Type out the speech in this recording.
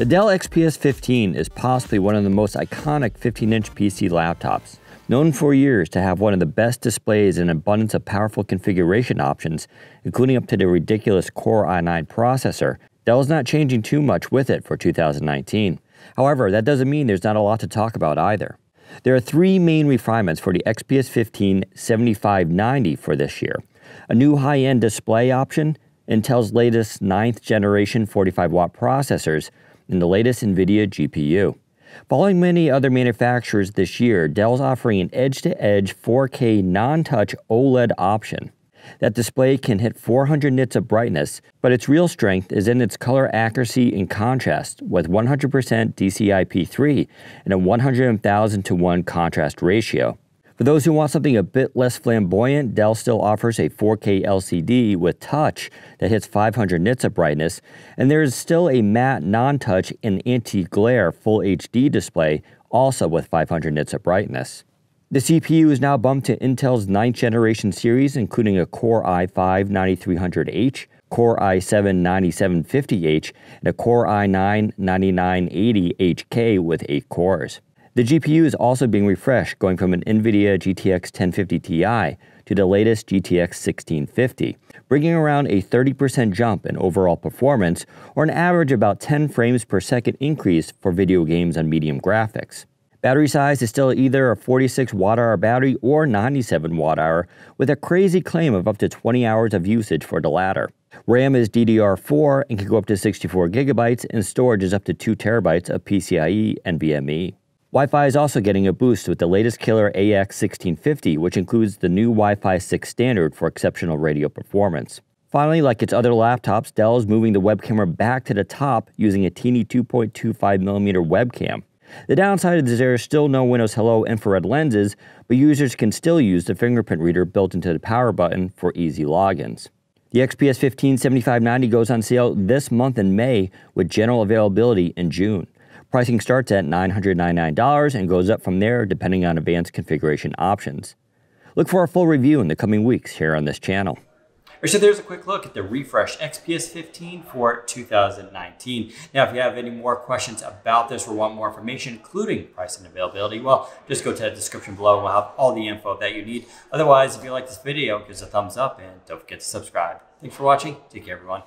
The Dell XPS 15 is possibly one of the most iconic 15-inch PC laptops. Known for years to have one of the best displays and abundance of powerful configuration options, including up to the ridiculous Core i9 processor, Dell is not changing too much with it for 2019. However, that doesn't mean there's not a lot to talk about either. There are three main refinements for the XPS 15 7590 for this year: a new high-end display option, Intel's latest 9th generation 45-watt processors, and the latest NVIDIA GPU. Following many other manufacturers this year, Dell's offering an edge-to-edge 4K non-touch OLED option. That display can hit 400 nits of brightness, but its real strength is in its color accuracy and contrast, with 100% DCI-P3 and a 100,000:1 contrast ratio. For those who want something a bit less flamboyant, Dell still offers a 4K LCD with touch that hits 500 nits of brightness, and there is still a matte non-touch and anti-glare Full HD display, also with 500 nits of brightness. The CPU is now bumped to Intel's 9th generation series, including a Core i5-9300H, Core i7-9750H, and a Core i9-9980HK with 8 cores. The GPU is also being refreshed, going from an NVIDIA GTX 1050 Ti to the latest GTX 1650, bringing around a 30% jump in overall performance, or an average about 10 frames per second increase for video games on medium graphics. Battery size is still either a 46 watt-hour battery or 97 watt-hour, with a crazy claim of up to 20 hours of usage for the latter. RAM is DDR4 and can go up to 64 gigabytes, and storage is up to 2 terabytes of PCIe NVMe. Wi-Fi is also getting a boost with the latest killer AX1650, which includes the new Wi-Fi 6 standard for exceptional radio performance. Finally, like its other laptops, Dell is moving the web camera back to the top using a teeny 2.25mm webcam. The downside is there are still no Windows Hello infrared lenses, but users can still use the fingerprint reader built into the power button for easy logins. The XPS 15 7590 goes on sale this month in May, with general availability in June. Pricing starts at $999 and goes up from there depending on advanced configuration options. Look for a full review in the coming weeks here on this channel. So there's a quick look at the refreshed XPS 15 for 2019. Now, if you have any more questions about this or want more information, including price and availability, well, just go to the description below and we'll have all the info that you need. Otherwise, if you like this video, give us a thumbs up and don't forget to subscribe. Thanks for watching. Take care, everyone.